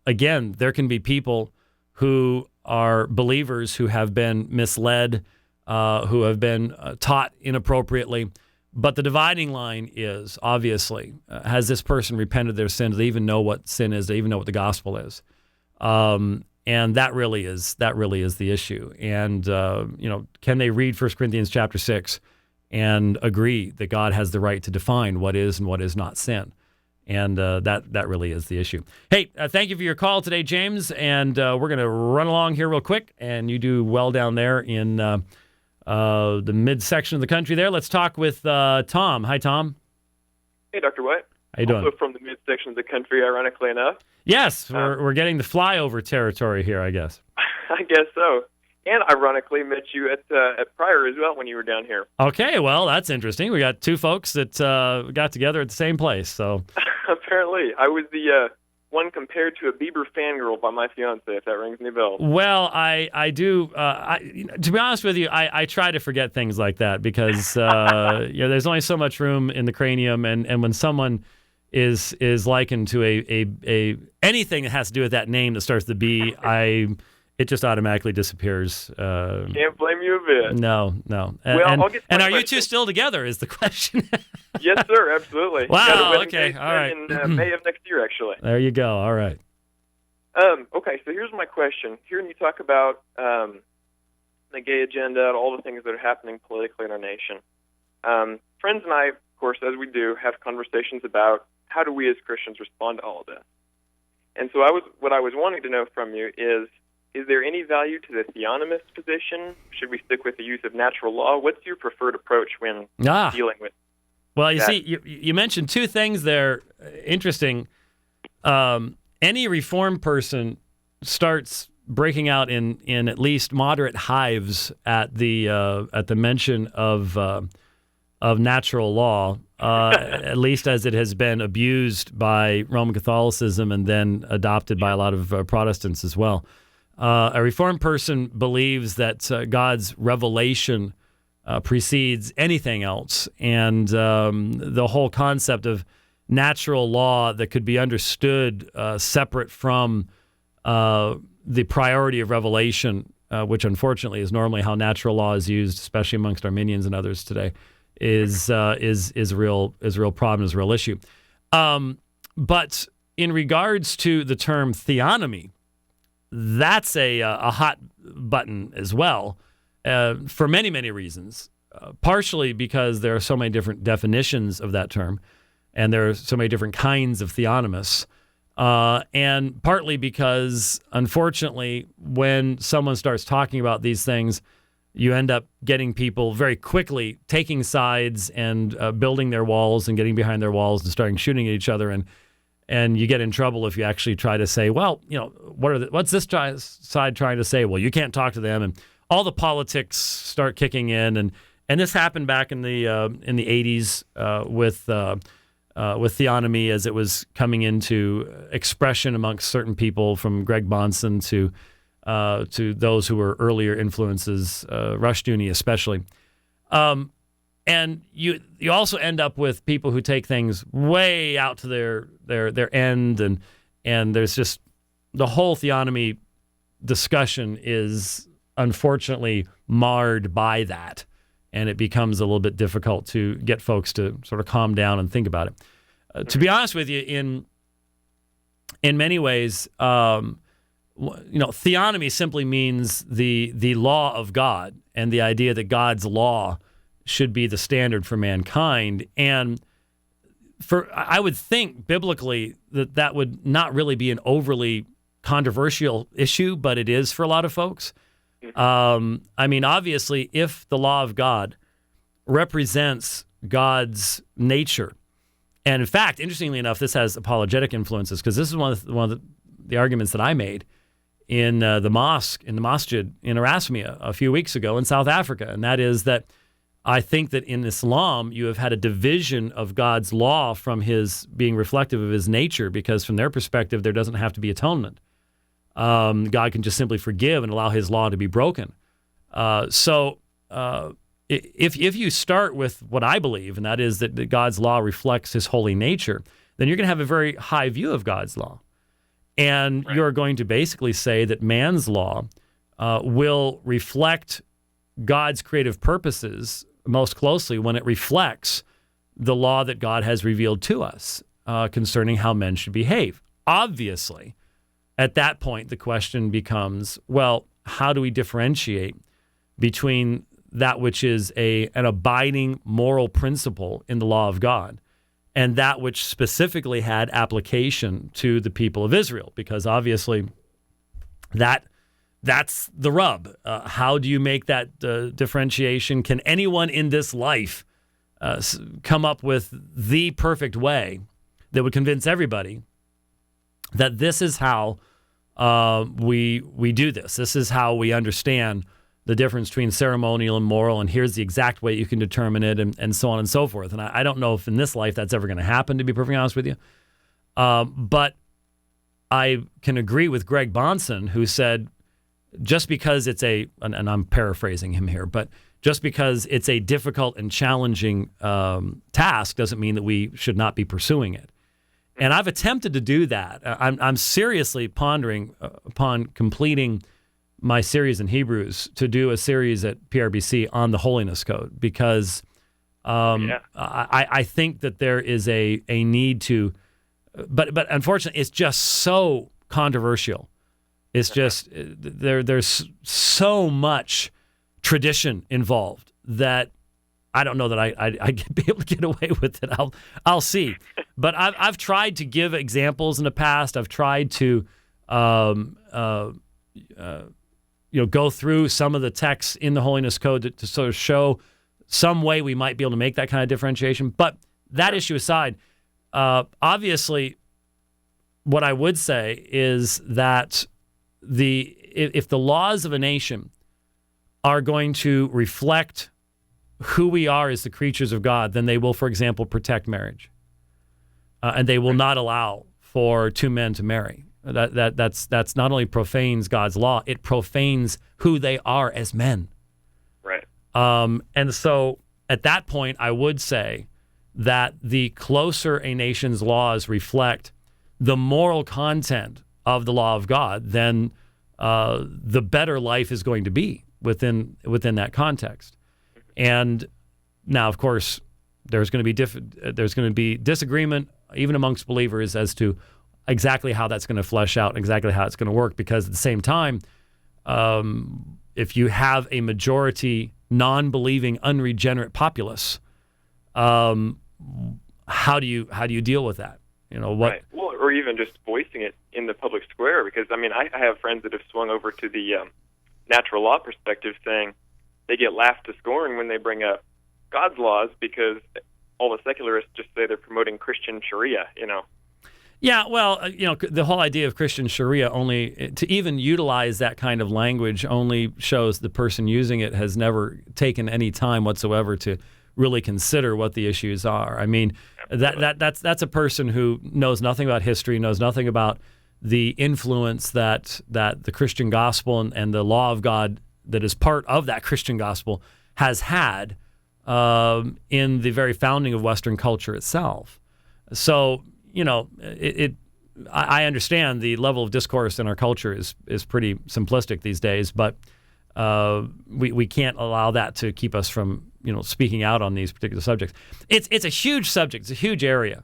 Speaker 1: again, there can be people who are believers who have been misled, who have been taught inappropriately. But the dividing line is, obviously, has this person repented their sin? Do they even know what sin is? Do they even know what the gospel is? And that really is the issue. And can they read 1 Corinthians chapter 6 and agree that God has the right to define what is and what is not sin? And that really is the issue. Hey, thank you for your call today, James. And we're going to run along here real quick. And you do well down there in the midsection of the country there. Let's talk with Tom. Hi, Tom.
Speaker 4: Hey, Dr. White.
Speaker 1: How you doing?
Speaker 4: Also from the midsection of the country, ironically enough.
Speaker 1: Yes, we're getting the flyover territory here, I guess.
Speaker 4: I guess so. And ironically, met you at Pryor as well when you were down here.
Speaker 1: Okay, well, that's interesting. We got two folks that got together at the same place. So
Speaker 4: apparently, I was the one compared to a Bieber fangirl by my fiance, if that rings any bells.
Speaker 1: Well, I do. To be honest with you, I try to forget things like that because there's only so much room in the cranium, and when someone is likened to a anything that has to do with that name that starts with the B. It just automatically disappears.
Speaker 4: Can't blame you a bit.
Speaker 1: No.
Speaker 4: Well, I'll get to my
Speaker 1: and are you
Speaker 4: question.
Speaker 1: two still together? Is the question?
Speaker 4: Yes, sir. Absolutely.
Speaker 1: Wow,
Speaker 4: Got a wedding
Speaker 1: okay,
Speaker 4: date
Speaker 1: all right.
Speaker 4: In May of next year, actually.
Speaker 1: There you go. All right.
Speaker 4: Okay, so here's my question. Hearing you talk about the gay agenda and all the things that are happening politically in our nation, friends and I, of course, as we do, have conversations about how do we as Christians respond to all of this. And so what I was wanting to know from you is there any value to the theonomist position? Should we stick with the use of natural law? What's your preferred approach when dealing with
Speaker 1: Well, you
Speaker 4: that?
Speaker 1: see, you mentioned two things there. Interesting. Any Reformed person starts breaking out in at least moderate hives at the mention of natural law, at least as it has been abused by Roman Catholicism and then adopted by a lot of Protestants as well. A Reformed person believes that God's revelation precedes anything else, and the whole concept of natural law that could be understood separate from the priority of revelation, which unfortunately is normally how natural law is used, especially amongst Arminians and others today, is a real problem, is a real issue. But in regards to the term theonomy, that's a hot button as well, for many, many reasons. Partially because there are so many different definitions of that term, and there are so many different kinds of theonomists, and partly because, unfortunately, when someone starts talking about these things, you end up getting people very quickly taking sides and building their walls and getting behind their walls and starting shooting at each other, and you get in trouble if you actually try to say, well, what's this side trying to say? Well, you can't talk to them, and all the politics start kicking in, and this happened back in the 80s with theonomy as it was coming into expression amongst certain people, from Greg Bonson to those who were earlier influences, Rushdoony especially. And you also end up with people who take things way out to their end, and there's just the whole theonomy discussion is unfortunately marred by that, and it becomes a little bit difficult to get folks to sort of calm down and think about it. To be honest with you, in many ways, theonomy simply means the law of God, and the idea that God's law should be the standard for mankind. And I would think biblically that would not really be an overly controversial issue, but it is for a lot of folks. Obviously, if the law of God represents God's nature, and in fact, interestingly enough, this has apologetic influences, because this is one of the arguments that I made in the masjid in Erasmia a few weeks ago in South Africa, and that is that I think that in Islam, you have had a division of God's law from his being reflective of his nature, because from their perspective, there doesn't have to be atonement. God can just simply forgive and allow his law to be broken. So if you start with what I believe, and that is that God's law reflects his holy nature, then you're going to have a very high view of God's law. And you're going to basically say that man's law will reflect God's creative purposes most closely when it reflects the law that God has revealed to us concerning how men should behave. Obviously, at that point, the question becomes, well, how do we differentiate between that which is an abiding moral principle in the law of God and that which specifically had application to the people of Israel? Because obviously that's the rub. How do you make that differentiation? Can anyone in this life come up with the perfect way that would convince everybody that this is how we do this? This is how we understand the difference between ceremonial and moral, and here's the exact way you can determine it, and so on and so forth. And I don't know if in this life that's ever going to happen, to be perfectly honest with you. But I can agree with Greg Bonson, who said, just because it's and I'm paraphrasing him here, but just because it's a difficult and challenging task doesn't mean that we should not be pursuing it. And I've attempted to do that. I'm seriously pondering upon completing my series in Hebrews to do a series at PRBC on the Holiness Code, because I think that there is a need to, but unfortunately, it's just so controversial. It's just there's so much tradition involved that I don't know that I'd be able to get away with it. I'll see. But I've tried to give examples in the past. I've tried to go through some of the texts in the Holiness Code to sort of show some way we might be able to make that kind of differentiation. But that issue aside, obviously, what I would say is that if the laws of a nation are going to reflect who we are as the creatures of God, then they will, for example, protect marriage, and they will not allow for two men to marry. That's not only profanes God's law, it profanes who they are as men.
Speaker 4: Right.
Speaker 1: And so at that point, I would say that the closer a nation's laws reflect the moral content of the law of God, then the better life is going to be within that context. And now, of course, there's going to be disagreement even amongst believers as to exactly how that's going to flesh out, exactly how it's going to work. Because at the same time, if you have a majority non-believing, unregenerate populace, how do you deal with that?
Speaker 4: Right. Well, or even just voicing it in the public square. Because I have friends that have swung over to the natural law perspective, saying they get laughed to scorn when they bring up God's laws because all the secularists just say they're promoting Christian Sharia,
Speaker 1: Yeah, well, the whole idea of Christian Sharia, only to even utilize that kind of language only shows the person using it has never taken any time whatsoever to really consider what the issues are. I mean, that's a person who knows nothing about history, knows nothing about the influence that the Christian gospel and the law of God that is part of that Christian gospel has had in the very founding of Western culture itself. So, I understand the level of discourse in our culture is pretty simplistic these days, but we can't allow that to keep us from speaking out on these particular subjects. It's a huge subject. It's a huge area,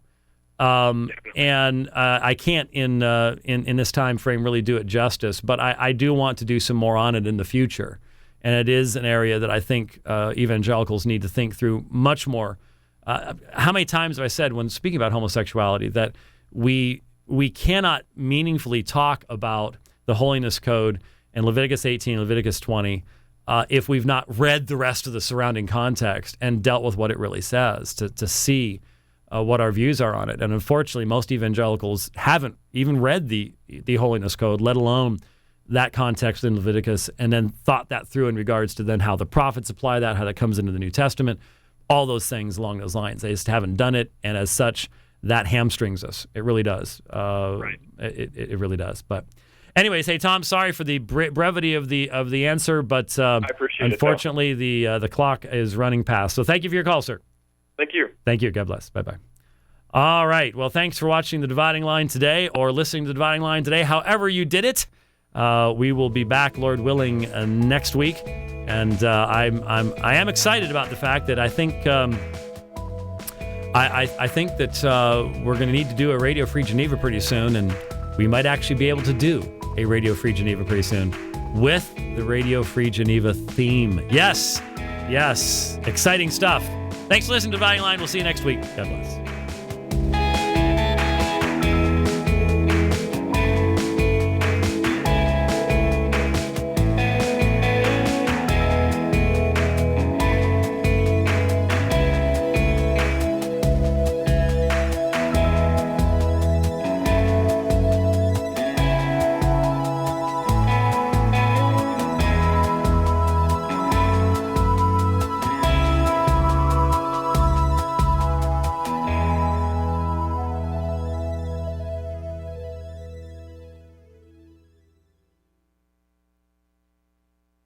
Speaker 1: and I can't in this time frame really do it justice. But I do want to do some more on it in the future, and it is an area that I think evangelicals need to think through much more. How many times have I said when speaking about homosexuality that we cannot meaningfully talk about the Holiness Code and Leviticus 18 and Leviticus 20 if we've not read the rest of the surrounding context and dealt with what it really says to see what our views are on it. And unfortunately, most evangelicals haven't even read the Holiness Code, let alone that context in Leviticus, and then thought that through in regards to then how the prophets apply that, how that comes into the New Testament. All those things along those lines. They just haven't done it, and as such, that hamstrings us. It really does.
Speaker 4: Right.
Speaker 1: It really does. But anyways, hey, Tom, sorry for the brevity of the answer, but
Speaker 4: I appreciate
Speaker 1: unfortunately, the clock is running past. So thank you for your call, sir.
Speaker 4: Thank you.
Speaker 1: Thank you. God bless. Bye-bye. All right. Well, thanks for watching The Dividing Line today or listening to The Dividing Line today. However you did it, we will be back, Lord willing, next week. And I am excited about the fact that I think I think that we're going to need to do a Radio Free Geneva pretty soon, and we might actually be able to do a Radio Free Geneva pretty soon with the Radio Free Geneva theme. Yes, exciting stuff. Thanks for listening to Dividing Line. We'll see you next week. God bless.